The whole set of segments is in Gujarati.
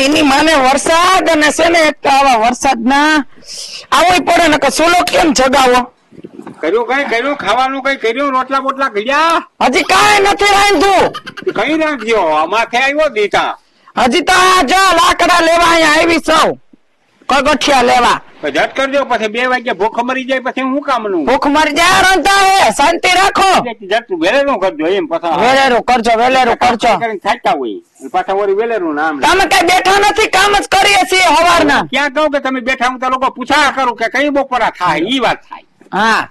એની માને વરસાદ અને છે ને આવા વરસાદ ના આવો પડે ને કે સોલો કેમ જગાવો કર્યું ખાવાનું કઈ કર્યું રોટલા બોટલા ગયા હજી કાંઈ નથી રાંધ્યું કઈ રાંધ્યો માથે આવ્યો દીતા હજી તો આ જો લાકડા લેવા અહીંયા આવી સૌ કગઠિયા લેવા ઝટ કરજો પછી 2 વાગ્યા ભૂખ મરી જાય પછી હું કામનું ભૂખ મરી જાય રંતા હે શાંતિ રાખો ઝટ વેલેરું કરજો એમ પછી વેલેરું કરજો થાકતા હોય પાછા વળી વેલેરું નામ તમે કઈ બેઠા નથી કામ જ કરીએ છીએ હવારના ક્યાં કહું કે તમે બેઠા હું તો લોકો પૂછા કરું કે કઈ બપોરા થાય ઈ વાત થાય હા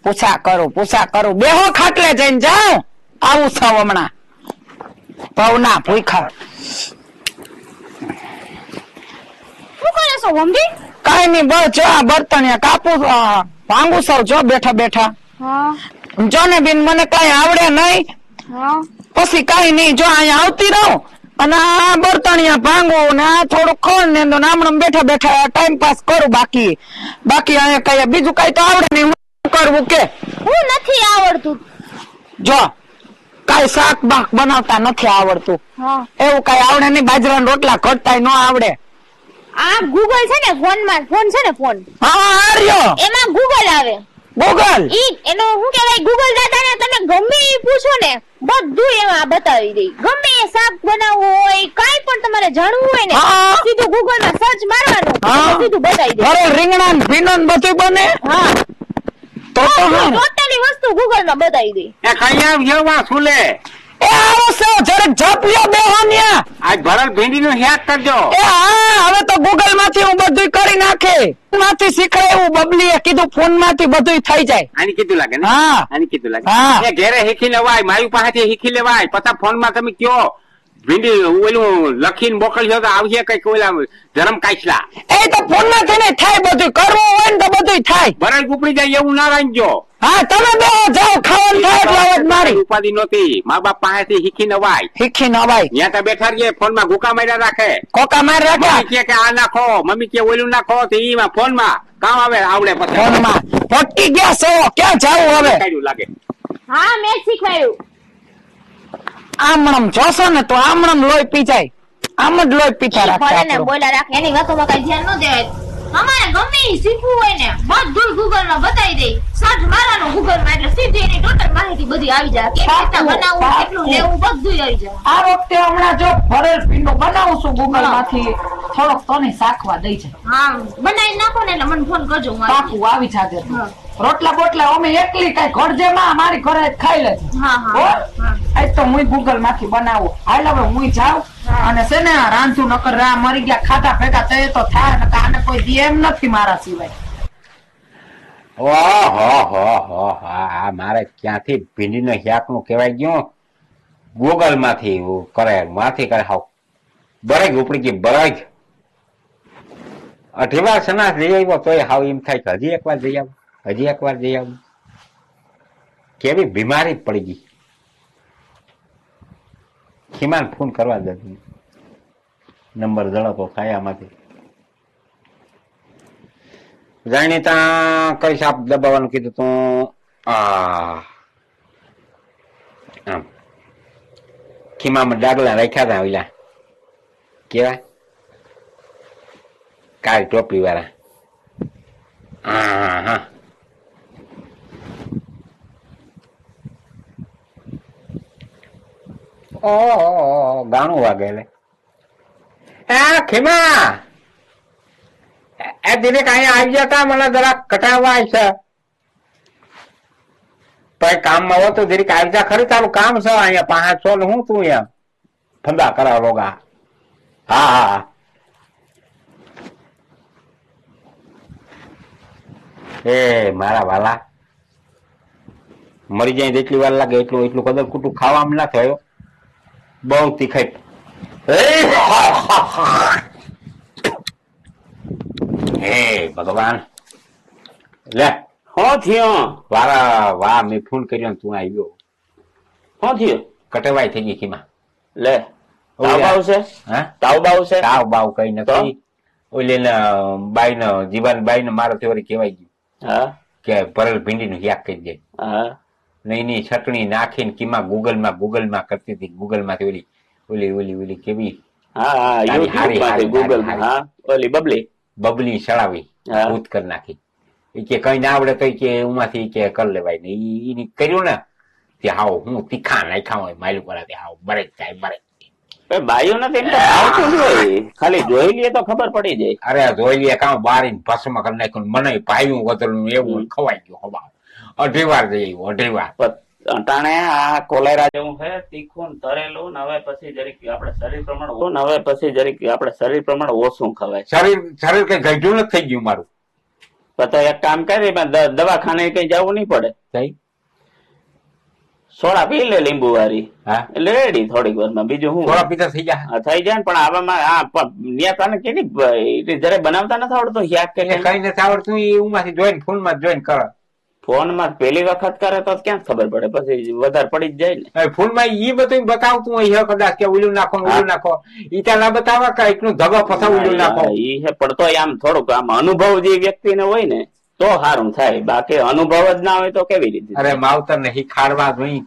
પૂછા કરું બેહો ખાટલે જઈને જાઓ આવું થાવ હમણાં પવના ભૂખા કઈ નઈ બસ જો બર્તનિયા કાપું ભાંગુ સૌ જો બેઠા જો ને બેન મને કઈ આવડે નહી પછી કઈ નઈ જો અહીંયા આવતી રહું અને આ બર્તનિયા ભાંગુ ને આ થોડું ખોલ ને આમણમ બેઠા ટાઈમ પાસ કરું બાકી અહીંયા કઈ બીજું કઈ તો આવડે નઈ હું કરવું કે હું નથી આવડતું જો કઈ શાક બાક બનાવતા નથી આવડતું એવું કઈ આવડે નઈ બાજરાના રોટલા ઘટતા ન આવડે આ ગૂગલ છે ને ફોન છે ને ફોન હા આર્યો એમાં ગૂગલ આવે ગૂગલ એનો શું કહેવાય ગૂગલ દાદા ને તમે ગમે એ પૂછો ને બધું એમાં બતાવી દે ગમે એ શાક બનાવવું હોય કઈ પણ તમારે જાણવું હોય ને સીધું ગૂગલ માં સર્ચ મારવાનું સીધું બતાવી દે રીંગણા ભીંડો બધું બને હા તો ટોટલી વસ્તુ ગૂગલ માં બતાવી દે એ કઈ આવ્યો સુલે એ આવો સે જરા ઝપલ્યો બેહોનિયા આજ ભરલ ભીંડી નું શાક કરજો એ હા હવે તો ગૂગલ માંથી હું બધું કરી નાખે માંથી શીખડે એવું બબલીએ કીધું ફોન માંથી બધું થઈ જાય આની કીધું લાગે ને હા આની કીધું લાગે એ ઘેરે શીખી લેવાય મારી પાસેથી શીખી લેવાય પછી ફોન માં તમે કયો ભીંડી ઓલું લખીને મોકલશો તો આવશે કઈક ઓલા ધરમ કાચલા એ તો ફોન માંથી નહીં થાય બધું કરવું હોય ને તો બધું થાય ભરાઈ ઉપડી જાય એવું ના રાખજો હા તમે બે જાઓ ખાવાનું થાય એટલે અવાજ મારી ઉપાધિ નહોતી મા બાપ પાસેથી શીખી નવાય ત્યાં તો બેઠા રહીએ ફોન માં ગુકા માર્યા રાખે કોકા માર રાખે કે આ નાખો મમ્મી કે ઓલું નાખો તો ઈ ફોન માં કામ આવે આવડે પછી ફોન માં ફટકી ગયા છો ક્યાં જાવું હવે લાગે હા મેં શીખવાયું આમણમ જોશો ને તો આમણમ લોહી પી જાય આમ જ લોહી પીતા રાખે બોલા રાખે એની વાતોમાં કઈ ધ્યાન ન દેવાય અમારે ગમે ઈ શીખવું હોય ને બધું ગૂગલ માં બતાવી દે સર્ચ મારવાનું ગૂગલ માં એટલે સીધી એની ટોટલ માહિતી બધી આવી જાય કેવી રીતે બનાવવું કેટલું લેવું બધું આવી જાય આ વખતે હમણાં જો ભરેલ પીંડો બનાવું છું ગૂગલ માંથી થોડોક તને શાકવા દઈ છે હા બનાવી નાખો ને એટલે મને ફોન કરજો પાકું આવી જાજે રોટલા બોટલા અમે એકલી કઈ ઘરજે માં મારી ઘરે ખાઈ લેજે આજ તો હું ગૂગલ માંથી બનાવું હાલ હવે હું જાઉં અને છે ને રાંધું નકર રા મરી ગયા ખાતા ભેગા તે તો થાય ને આને કોઈ દે એમ નથી મારા સિવાય મારે ક્યાંથી ભીંડી નો શાક નું કેવાય ગયું ગૂગલ માંથી કરે માંથી કરે હાવ બરેગ ઉપડી ગઈ બરેગ 8 વાર સના જઈ આવ્યો તોય હાવ એમ થાય કે હજી એક વાર જઈ આવું કેવી બીમારી પડી ગઈ ખીમાન ફોન કરવા દે નંબર જળતો થાય આમાંથી જાણીતા કઈ સાપ દબાવવાનું કીધું તું ખીમામાં ડાગલા રાખ્યા હતા ઓલા કેવા કાળી ટોપી વાળા હા ગાણું વાગે ખીમા એ દીને કઈ આવી જતા મને જરા કટાવવા છે પછી કામમાં હો તો દીરીક આવી જા ખરી તારું કામ છે અહીંયા 500 ને હું તું અહીંયા ફંદા કરાવ લોગા હા એ મારા વાલા મરી જાય એટલી વાર લાગે એટલું કદર કુટું ખાવામાં ના થયો બહુ તીખાઈ હે ભગવાન લે હો થયો વાહ મેં ફોન કર્યો તું આવ્યો હો થયો કટવાઈ થઈ ગઈ ખીમા લે તાવ બાવ છે? હા તાવ બાવ છે? તાવ બાવ કઈ નથી. ઓલી બાઈ ને જીવાન બાઈ ને મારાથી વળી કહેવાય ગયું હા કે ભરેલ ભીંડી નું શાક કરી દે. હા ને એની ચટણી નાખીને કીમાં ગૂગલમાં કરતી હતી. ગૂગલ માંથી ઓલી ઓલી ઓલી કેવી હા હા યુટ્યુબ માંથી ગૂગલ માં. હા ઓલી બબલી ચડાવી હા. ભૂત કરી નાખી. એ કે કઈ ના આવડે તો કે ઉમાંથી કે કરી લેવાય ને ઈ કર્યું ને તે હાવ હું તીખા નાખ્યા હોય માયલું કરા હાવ બરે જાય બરે. બાયો નથી એમ તો આવતું જ હોય, ખાલી જોઈ લઈએ તો ખબર પડી જાય. અરે જોઈ લઈએ કામ બારીને ભસ્મ કરી નાખ્યું મને ભાઈયું વધેલું એવું ખવાઈ ગયું હવા. 2.5 વાર જઈ આવ્યું 2.5 વાર. અટાણે આ કોલેરા જેવું છે તીખું ને તરેલું ને હવે પછી જરીક આપણે શરીર પ્રમાણે ઓછું ખવાય. શરીર કઈ ગઢું નથી થઈ ગયું મારું. તો એક કામ કરી દવાખાને કઈ જવું નહીં પડે. કઈ સોડા પી લે લીંબુ વાળી હા એટલે રેડી થોડીક વારમાં. બીજું શું થોડા પીતા થઈ જાય થઈ જાય ને. પણ આવામાં તને કેની જયારે બનાવતા નથી આવડતું શાક કે કઈ નથી આવડતું. એ ઉમાંથી જોઈને ફોન માં જોઈને કરે. ફોન માં પેલી વખત કરે તો ક્યાં ખબર પડે, પછી વધારે પડી જ જાય ને. ફોન માં ઈ બધું બતાવતું હોય કદાચ કે ઓલું નાખો ઓલું નાખો. ઈ ત્યાં ના બતાવે કે એકનું ધગો ફસાવ ઓલું નાખો. ઈ છે પડતો આમ થોડુંક આમ અનુભવ જે વ્યક્તિને હોય ને તો સારું થાય, બાકી અનુભવ જ ના હોય તો કેવી રીતે. અરે માવતર ને શીખાડવા જોઈએ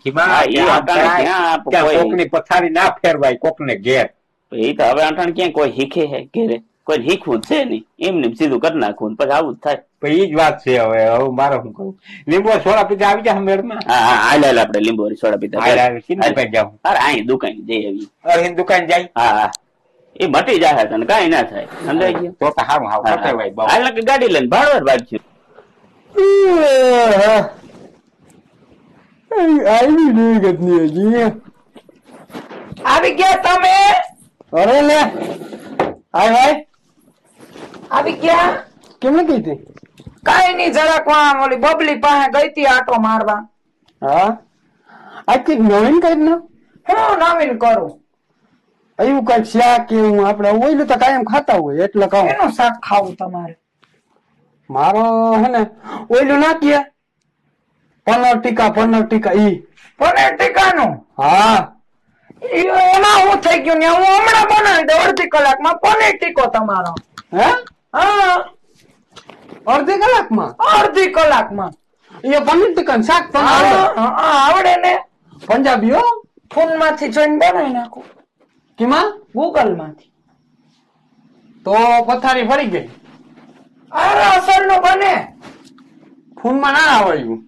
કોક ની પથારી ના ફેરવાય કોક ને ઘેર. એ તો હવે અટાણ ક્યાં કોઈ શીખે હે ઘેરે, કોઈ શીખવું જ છે નઈ. એમને સીધું કરી નાખવું પછી આવું જ થાય. ઈ જ વાત છે. હવે મારે શું કહું, લીંબુ સોડા પીતા આવી જાય મેળમાં. હા હાલ આપડે લીંબુ સોડા પીતા જાવ. અરે અહીં દુકાન જઈ આવી. અરે દુકાન જાય. હા એ મટી જાય તને કઈ ના થાય. સમજાય ગયું તો સારું હાવ હાલ ગાડી લઈને ભાડવાર ભાગ્યું. આવી ગયા તમે? અરે લે હાય આવી ગયા? કેમ નથી હતી? કઈ નઈ જરાક ઓલી બબલી પાસે ગઈ તી આટો મારવા. હા આજ કઈક નવીન કઈક ને હું નવીન કરું? એવું કઈક શાક એવું આપડે ઓઈલું તો કાયમ ખાતા હોય એટલે કહું. એનું શાક ખાવું તમારે? મારો હે ને ઓઈલું નાખીએ પનીર ટીકા ઈ પનીર ટીકાનું? હા એમાં હું થઈ ગયું ને હું હમણાં બનાવી દઉં 1/2 કલાકમાં પનીર ટીકો તમારો. હે હા 1/2 કલાકમાં? 1/2 કલાકમાં એ પનીર ટીકા શાક આવડે ને? પંજાબી હો. ફોન માંથી જોઈને બનાવી નાખું. કેમાં? ગૂગલ માંથી. તો પથારી ફરી ગઈ. અરે અસલ નું બને. ફોન માં ના આવડ્યું.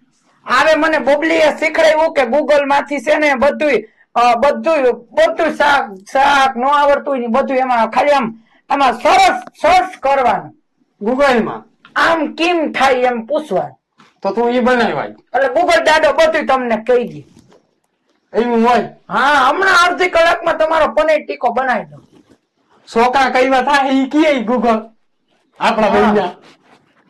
અરે મને બબલી એ શીખડાવ્યું કે ગૂગલ માંથી છે ને બધું શાક નો આવડતું બધું એમાં ખાલી આમાં સરસ કરવાનું. ગૂગલ માં આમ કેમ થાય એમ પૂછવાનું. તો તું ઈ બનાવાય એટલે ગૂગલ દાદો બધું તમને કહી દે. એવું હોય? હા હમણાં 1/2 કલાકમાં તમારો પનીર ટીકો બનાવી દો. છોકરા કઈ વાર થાય ઈ કીએ ગૂગલ આપડા ભાઈ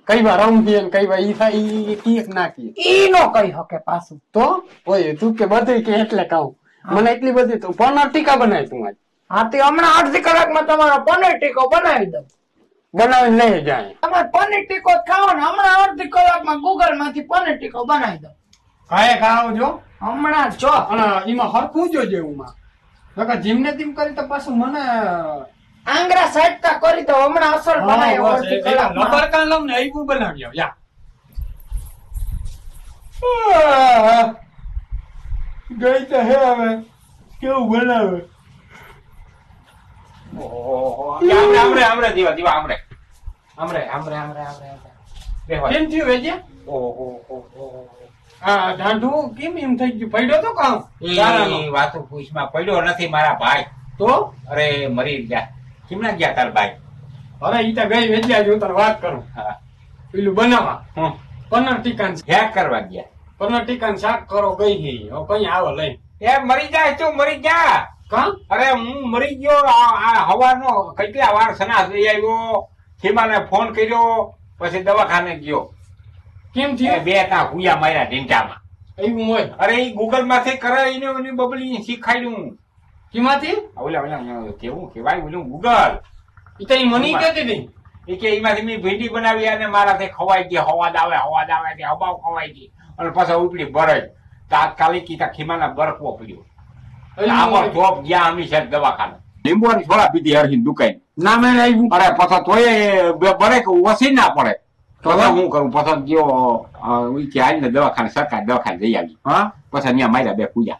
કઈ વાર રમતી કઈ વાર ઈ થાય ઈ કીએ ના કીએ ઈ નો કહી શકે પાછું. તો ઓય તું કે બધું કે એટલે કહું મને એટલી બધી તું પનીર ટીકા બનાવી તું આજ. હા તે હમણાં 1/2 કલાકમાં તમારો પનીર ટીકો બનાવી દો. બનાવીને લઈ જાય. તમારે પનીર ટીકો ખાવો ને હમણાં 1/2 કલાકમાં ગૂગલ માંથી પનીર ટીકો બનાવી દો. કાંઈ ખાવજો હમણાં જો અને એમાં હરખું જોજે એમાં નકર જીમને તેમ કરી તો પાછું મને આંગરા સાઈડતા કરી તો હમણાં અસલ બનાવી 1/2 કલાકમાં. નંબર કાન લઉં ને એવું બનાવી યા ગઈ તો હે હવે કેવું બનાવે. કેમ થયું વેજે? હા ઢાંઢું કેમ એમ થઈ ગયું? પડ્યો તો કામ વાતો પૂછમાં પડ્યો નથી મારા ભાઈ. તો અરે મરી ગયા. કેમના ગયા તાર ભાઈ? અરે ઈ તો ગઈ વેજ્યા જો તને વાત કરું. હા પેલું બનાવવા પનીર ટીકા હેક કરવા ગયા. પનીર ટીકા શાક કરો ગઈ હી હવે કઈ આવો લઈ એ મરી જાય તું મરી જા. કા? અરે હું મરી ગયો. આ હવાનો કેટલા વાર સનાસ લઈ આવ્યો. ખીમાને ફોન કર્યો પછી દવાખાને ગયો. કેમ થયું? 2 તા હુયા માર્યા ઢીંચામાં. એવું હોય? અરે ઈ ગૂગલ માંથી કરે એની બબલી શીખાડ્યું. કેમાંથી? ઓલા કેવું કેવાય ઓલું ગૂગલ. ઈ તો ઈ મને કહેતી હતી એ કે એમાંથી મેં ભીંડી બનાવી અને મારાથી ખવાઈ ગઈ. હવાદ આવે હબાવ ખવાઈ ગઈ અને પાછા ઉપડી બરજ તાત્કાલિક કીધા ખીમાના બરફવો પડ્યો. આમાં ચોપ ગયા હંમેશા દવાખાને લીંબુની છોડા પીધી હરખી દુકાન ના મેં આવ્યું અરે પછી તોય બરે કે વસી ના પડે તો હું કરું પછી ગયો હાલ ને દવાખાને સરકાર દવાખાને જઈ આવી હા પછી ત્યાં માર્યા બે પૂજા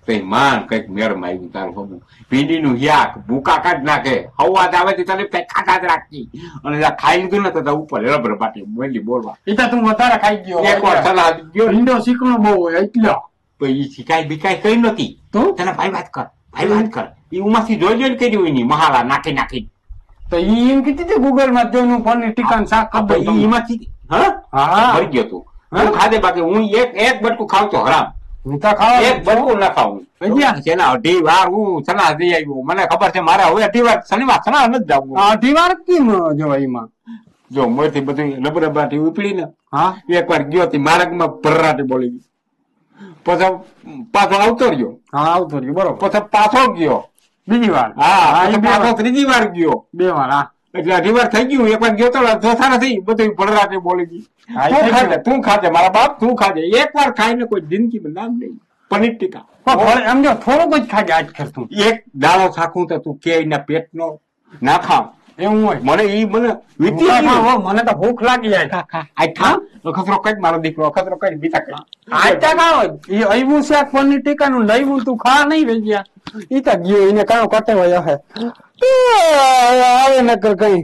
તો માન કઈક મેળમાં આવ્યું તારું હોવું ભીંડીનું યાક ભૂકા કાઢ નાખે હવાજ આવે તને કઈ ખાતા જ રાખતી અને ખાઈ લીધું ને તો ઉપર રબર પાટી બોલી બોલવા એ તો તું વધારે ખાઈ ગયો એક વાર સલાહ ગયો ભીંડો શીખણો બહુ હોય એટલે તો એ શીખાય બીકાય કઈ નથી તો તને ભાઈ વાત કર એ ઉમાંથી જોઈ જોઈને કર્યું એની મહાલા નાખી નાખી તો ઈ એમ કીધી હતી ગૂગલ માં જોઈને હું પનીર ટીકા શાક કરી દઉં એમાંથી હા મરી ગયો તું હું ખાધે બાકી હું એક બટકું ખાવ તો હરામ હું તો ખાવા એક બટકું ના ખાવું છેલ્લા અઢી વાર હું સલાહ દઈ આવ્યો મને ખબર છે મારે હવે અઢી વાર શનિવાર સલાહ નથી જવું અઢી વાર કેમ જવાય એમાં જો મોરથી બધું લબરબાટી ઉપડી ને હા એક વાર ગયો હતી માર્ગમાં ભર્રાટી બોલી ગઈ પછી પાછો આવતો રહ્યો હા આવતો રહ્યો બરોબર પછી પાછો ગયો બીજી વાર હા પાછો ત્રીજી વાર ગયો બે વાર હા એટલે અઢી વાર થઈ ગયું એક વાર ગયો તો ચોથા નથી બધું ભરરાટી બોલી ગઈ હા, તું થઈ ખાજે ગયું. તું ખાજે મારા બાપ તું ખાજે એક વાર ખાઈને કોઈ જિંદગીમાં નામ નહીં પનીર ટીકા પણ એમ જો થોડુંક જ ખાજે આજ કરતું એક દાળો શાકું તો તું કે એના પેટનો ના ખાવ એવું હોય મને મને વીતી હા, ગયું. હા, મને તો ભૂખ લાગી જાય આ ખા અખતરો કઈ મારો દીકરો અખતરો કઈ બીતા કઈ આજ તક આવો એ આવ્યું શાક પનીર ટીકા નું લઈવું તું ખા નહીં રહી ગયા ઈ તો ગયો એને કાયો કટે હોય હે આવે નકર કઈ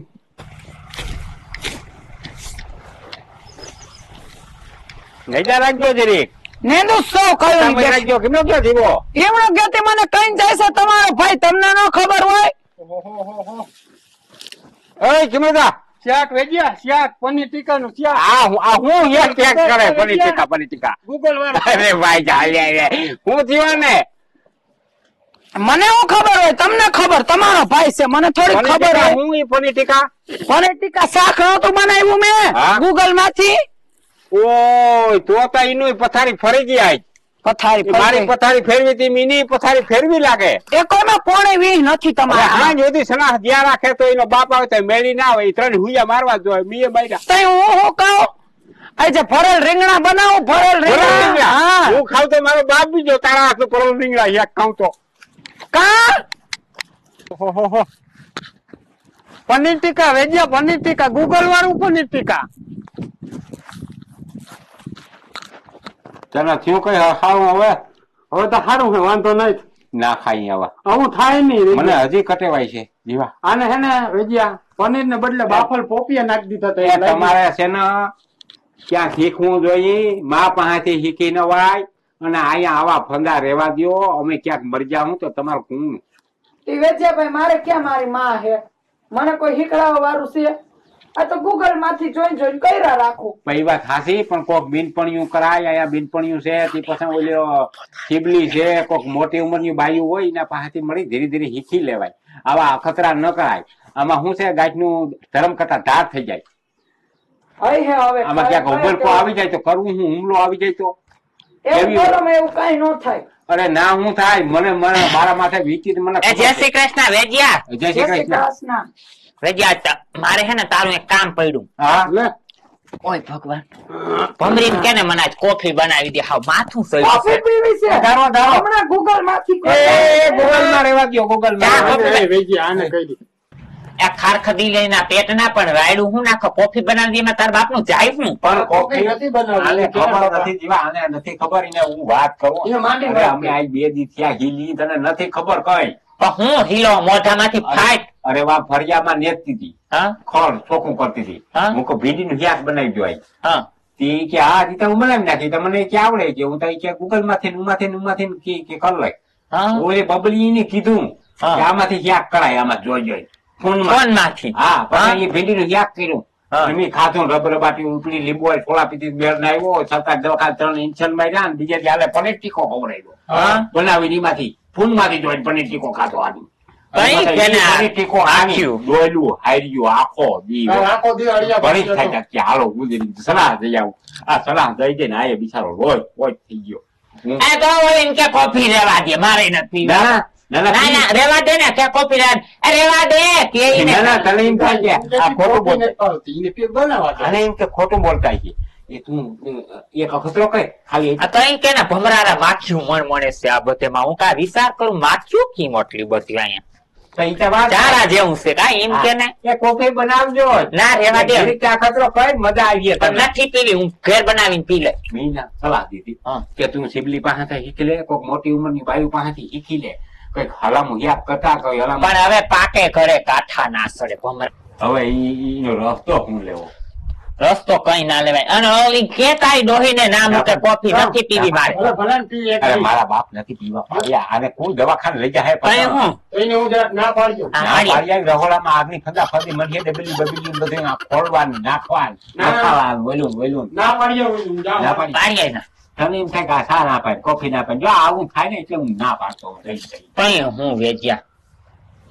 નૈજા રાખજો જરીક નેંદુ સૌ કયું રાખજો કેમનો ક્યાં જીવો એમનો ગેતે મને કઈ જાય છે તમારો ભાઈ તમને ન ખબર હોય એ કેમનો શાક વેજ્યા શાક પનીર ટીકા નું શાક આ હું એક ચેક કરે પનીર ટીકા ગૂગલ વાળા અરે ભાઈ ચાલે હું થયો ને મને શું ખબર હોય તમને ખબર તમારો ભાઈ છે મને થોડી ખબર હોય હું ઈ પનીર ટીકા પનીર ટીકા શાક નહોતું બનાવ્યું મેં હા? ગૂગલ માંથી ઓય તો એનું પથારી ફરી ગયા પથારી મારી પથારી ફેરવી હતી મીની પથારી ફેરવી લાગે એકોમાં પોણે 20 નથી તમારે હા જોધી સલાહ જ્યાં રાખે તો એનો બાપ આવે તો મેળી ના હોય 3 હુયા મારવા જોઈએ મીએ બાયડા તઈ હું કહું આ જે ભરેલ રીંગણા બનાવું ભરેલ રીંગણા હા હું ખાવ તો મારો બાપ બીજો તારા હાથનું પરોળ રીંગણા એક ખાવ તો કા પનીર ટીકા વેજ્યા પનીર ટીકા ગૂગલ વાળું પનીર ટીકા તને થયું કઈ સારું હવે હવે તો સારું છે વાંધો નહીં ના ખાઈ હવે આવું થાય નહીં મને હજી કટેવાય છે જીવા આને હે ને વેજ્યા પનીર ને બદલે બાફલ પોપિયા નાખી દીધા તો એ તમારે છે ને ક્યાં શીખવું જોઈએ મા પાસેથી શીખી ન વાય અને અહીંયા આવા ફંદા રેવા દ્યો અમે ક્યાંક મરી જાઉં તો તમારું કોણ ઈ વેજ્યાભાઈ મારે ક્યાં મારી માં હે મને કોઈ હીકડાવા વાળું છે આ તો ગૂગલ માંથી જોઈને કર્યા રાખું પઈ વાત હાસી પણ કોક બિનપણિયું કરાય અહીંયા બિનપણિયું છે તે પછી ઓલો શીબલી છે કોક મોટી ઉંમરની બાયું હોય એના પાસેથી મળી ધીરે ધીરે શીખી લેવાય આવા અખતરા ન કરાય આમાં શું છે ગાંઠનું ધરમ કરતા ધાર થઈ જાય આમાં ક્યાંક ઉબલકો આવી જાય તો કરવું હું હુમલો આવી જાય તો એવું કઈ ન થાય અરે ના હું થાય મને મારા માથે વીતી મને એ જય શ્રી કૃષ્ણ વેજિયા જય શ્રી કૃષ્ણ વેજિયા મારે હે ને તારું એક કામ પડ્યું હા લે ઓય ભગવાન ભમરી કે ને મને આજ કોફી બનાવી દે હાવ માથું કોફી સળ્યું પીવી છે ધારો ધારો હમણાં ગૂગલ માંથી એ ગૂગલ માં રેવા દો ગૂગલ ચા માં કોફી વેજ્યા આને કહી દીધું આ ખારખદી લઈને પેટ ના પણ રાયડું હું નાખો કોફી બનાવી દે એમાં તાર બાપ નું જાય હું પણ કોફી નથી બનાવી. આને ખબર નથી જીવા આને નથી ખબર એને હું વાત કરું એને માંડી અરે વાત અમે આ 2 દી થયા હિલી તને નથી ખબર કઈ પણ હું હિલો મોઢામાંથી ફાટ અરે વા ફરિયામાં નેતતી હતી હા ખોળ ચોખ્ખું કરતી હતી હા? હું ભીંડીનું શાક બનાવી દો આઈ હા તે કે હા તી હું બનાવી નાખી તો મને કે આવડે કે હું તો કે ગૂગલ માંથી ઉમાંથી કે કર લઈ હા ઓલે બબલી ને કીધું હા. કે આમાંથી શાક કરાય આમાં જોઈ ફોન ફોન માંથી હા પછી એ ભીંડીનું શાક કર્યું હા. એમ ખાધું રબરબાટી ઉપડી લીંબુ થોડા પીધી બેર ના આવ્યો સરકાર દવાખાને 3 ઇન્જેક્શન માર્યા ને બીજા દી હાલે પનીર ટીકો ખવડાવ્યો હા બનાવી એમાંથી ફૂન માંથી જોઈને પનીર ટીકો ખાધો આદુ કઈ કેને આ પનીર ટીકો આખ્યું? દોયલું હાર્યું આખો દી આખો દી અડિયા ઘણી જ થાય કે હાલો ગુજરી સલાહ દઈ આવું આ સલાહ દઈ દે ને આ બિચારો રોજ થઈ ગયો એ તો ઓલીને કે કોફી રેવા દે મારે નથી પીવી. ના ના ના ના રેવા દે ને કે કોફી રેવા દે કે ઈને. ના તને એમ થાય કે આ ખોટું બોલતા એને પેટ બનાવવા દે. અને એમ કે ખોટું બોલતા છે એ તું એક અખતરો કર ખાલી આ તો અહીં કે ને ભમરારા માખ્યું મણ મળે છે આ બધેમાં હું કા વિચાર કરું માખ્યું કી મોટલી બધી અહીંયા તો ઈ તો વાત ચારા જેવું છે કાંઈ એમ કે ને એ કોફી બનાવજો ના રેવા દે જરીક અખતરો કર મજા આવી પણ નથી પીવી હું ઘેર બનાવીને પી લે મીના સલાહ દીધી હા. કે તું સિબલી પાસેથી શીખી લે કોઈક મોટી ઉંમરની બાયુ પાસેથી શીખી લે કઈક હલામું યાદ કરતા કોઈ હલામું પણ હવે પાકે ઘરે કાઠા ના સડે ભમરા હવે ઈનો રસ્તો હું લેવો રસ્તો કઈ ના લેવાય અને ઓલી કે તારી ડોહી ને ના મૂકે કોફી નથી પીવી મારે અરે મારા બાપ નથી પીવા પાડ્યા આને કોણ દવાખાને લઈ જાય કઈ હું એને હું જરાક ના પાડજો હા, ના હાડી. પાડ્યા રહોડામાં આગની ફંદાફંદી મળી ડબલી બબલી બધું આ ફોડવાનું નાખવાનું ના. નાખવાનું બોલું ના પાડજો જાઓ. ના પાડી. પાડીએ ના તને એમ થાય કે આ ચા ના પાડે કોફી ના પાડે જો આવું થાય ને એટલે હું ના પાડતો હોઉં. જઈ જઈ. કઈ હું વેજ્યા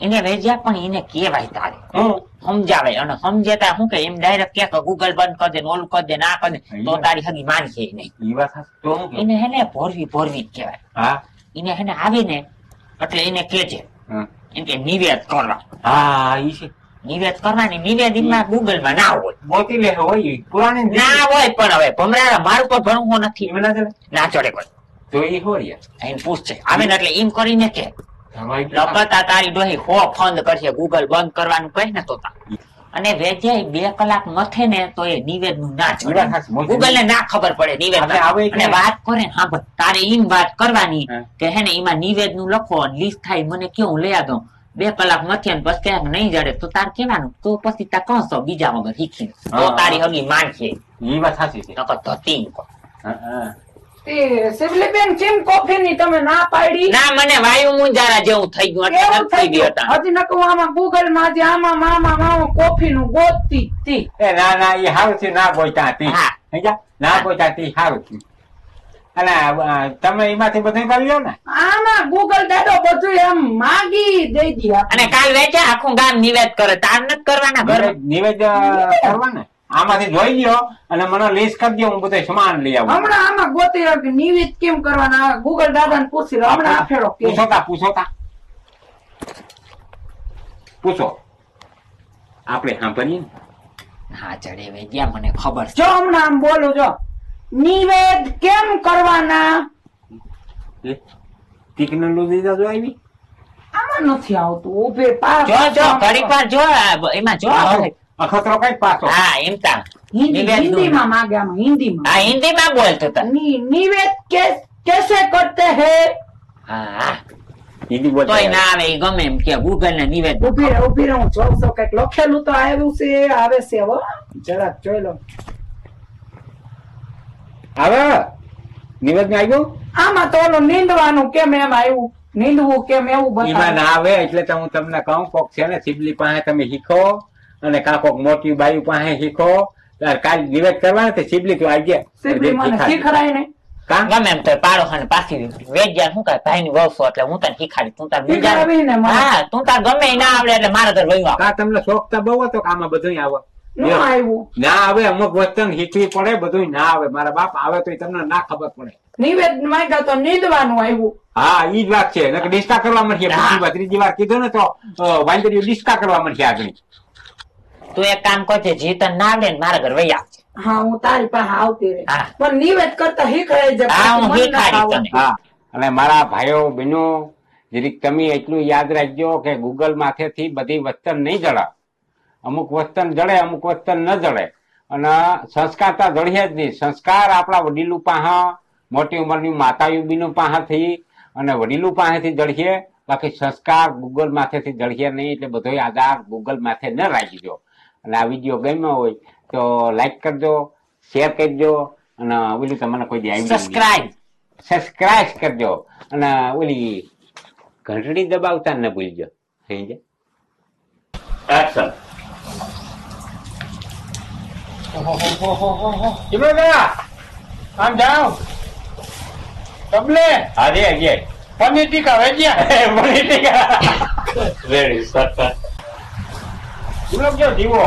એને વેજ્યા પણ એને કેવાય તારે હું સમજાવે અને સમજેતા શું કે એમ ડાયરેક્ટ કે ગૂગલ બંધ કરી દે ને ઓલું કરી દે ના કરી દે તો તારી હગી માનશે નહીં ઈ વાત સાચી. તો હું કહું? એને હેને ભોરવી જ કહેવાય હા એને હેને આવે ને એટલે એને કે છે હા. એમ કે નિવેદ કરવા હા ઈ છે નિવેદ કરવાની નિવેદનમાં ગૂગલ માં ના હોય મોતી લે હોય ઈ. પુરાણી ને ના હોય પણ હવે ભમરા મારું પર ભણવું નથી એમ ના ચાલે? ના ચડે કોઈ તો ઈ હોય એને પૂછશે આવે ને એટલે એમ કરીને કે લપતા તારી ડોહી હો ફંદ કરશે ગૂગલ બંધ કરવાનું કહે ને તો તા. અને વેજ્યા 2 કલાક મથે ને તો એ નિવેદ નું ના ચડે ગૂગલ ને ના ખબર પડે નિવેદ આપણે આવે અને કે- વાત કરે ને હા તારે એમ વાત કરવાની હા. કે હે ને એમાં નિવેદ નું લખો લિસ્ટ થાય મને કેવું લઈ દઉં 2 કલાક મથે ને પછી ક્યાંક નહીં જડે તો તાર કેવાનું તો પછી તા કહો બીજા વગર શીખી તો હા. તારી હગી માનશે ઈ વાત સાચી છે નકર ધતી હા, હા. તે શિવલીબેન કેમ કોફી ની તમે ના પાડી ના મને વાયુ મુંજારા જેવું થઈ ગયું એટલે કેવું નથી થઈ ગયું ગયું? હતા હજી નકરું આમાં ગૂગલ માં જે આમાં મામા કોફી નું ગોતતી જ તી. એ ના ના ઈ હારું છે ના બોલતા હતી હા. સમજ્યા? ના બોલતા હતી હારું છે અને તમે એમાંથી બધું કરી લો ને આમાં ગૂગલ દાદો બધું એમ માગી દઈ દી અને કાલ વેચે આખું ગામ નિવેદ કરે તાર નથી કરવાના ઘર નિવેદ કરવા ને આમાંથી જોઈ લ્યો અને મને લિસ્ટ કરી દો હું બધું સામાન લઈ આવું હમણાં આમાં ગોતી રહ્યો કે નિવેદ કેમ કરવાના ગૂગલ દાદા ને પૂછી રહ્યો હમણાં આ ફેરો કે પૂછો આપણે સાંભળીએ ને હા ચડે વેજ્યા મને ખબર છે જો હમણાં આમ બોલું જો નિવેદ કેમ કરવાના ટેકનોલોજી જો આવી આમાં નથી આવતું ઉભે પાસ જો ઘડીક વાર જો એમાં જો અખતરો કઈ પાછો હા એમ તા નિવેદ હિન્દીમાં માગે આમાં હિન્દીમાં હા હિન્દીમાં બોલતો હતા નિવેદ कैसे करते हैं હા હિન્દી બોલતા તોય ના આવે ઈ ગમે એમ કે ગૂગલ ને નિવેદ ઉભી રહે હું જોઉં છું કઈક લખેલું તો આવ્યું છે આવે છે હો જરાક જોઈ લો હવે નિવેદ માં આવ્યું આમાં તો ઓલું નીંદવાનું કેમ એમ આવ્યું નીંદવું કેમ એવું એમાં બતાવે ના આવે એટલે તો હું તમને કહું કોક છે ને સિબલી પાસે તમે શીખો અને કાં કોક મોટી બાયુ પાસે શીખો કાલ નિવેદ કરવાના તે સિબલી તો આવી ગયા સિબલી મને શીખડાય ને કાં ગમે એમ તો પાડો ખાને પાછી વેજ્યા શું કાય ભાઈ ની વહુ એટલે હું તને શીખાડી તું તાર બીજા શીખડાવી ને મને. હા તું તાર ગમે ઈ ના આવડે એટલે મારા ઘર વહી કાં તમને શોખ તો બહુ હતો કે આમાં બધું આવે ન આવ્યું ના આવે અમુક વચન શીખવી પડે બધું ના આવે મારા બાપ આવે તો તમને ના ખબર પડે નિવેદ માંગ્યા તો નીંદવાનું આવ્યું હા ઈ જ વાત છે નકર ડિસ્કા કરવા મળશે હા. બીજી વાર ત્રીજી વાર કીધું ને તો વાંદરીઓ ડિસ્કા કરવા મળશે આગળ તું એક કામ કરજે જે તને ના આવડે ને મારા ઘર વહી આવજે હા હું તારી પાસે આવતી રહી હા. પણ નિવેદ કરતા શીખડાય છે હા, હું મને ના શીખાડીશ આવડે. તને. હા અને મારા ભાઈઓ બહેનો જરીક તમે એટલું યાદ રાખજો કે ગૂગલ માથેથી બધી વસ્તન નહીં જડે અમુક વસ્તન જડે અમુક વસ્તન ન જડે અને સંસ્કાર તો જડે જ નહીં સંસ્કાર આપણા વડીલું પાસે મોટી ઉંમરની માતાયુબીનું પાસેથી અને વડીલું પાસેથી જડશે બાકી સંસ્કાર ગૂગલ માથેથી જડશે નહીં એટલે બધો આધાર ગૂગલ માથે ન રાખજો અને આ વિડીયો ગમ્યો હોય તો લાઈક કરજો શેર કરજો અને ઓલું તમને કોઈ દી આવી સબસ્ક્રાઇબ કરજો અને ઓલી ઘંટડી દબાવતા ન ભૂલજો થઈ જાય એક્શન આમ જાઓ તબલે અરે અજય પનીર ટીકા વેજ્યા વેરી સરસ ગુલાબ જો જીવો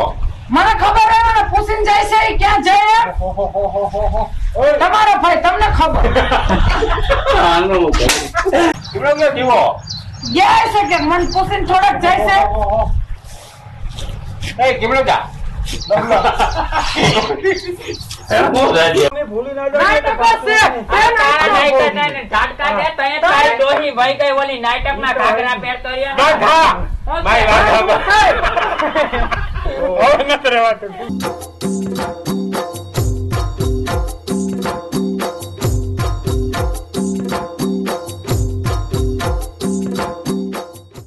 મને ખબર હે મને પૂછીને જાય છે ઈ ક્યાં જાય એમ? તમારો ભાઈ તમને ખબર આનું ગુલાબ જો જીવો જાય છે કે મને પૂછીને થોડાક જાય છે એ કેમડો જા તારી ડોહી ભાઈ કઈ ઓલી નાટક ના ઘાઘરા પહેરતો રહ્યો ભાઈ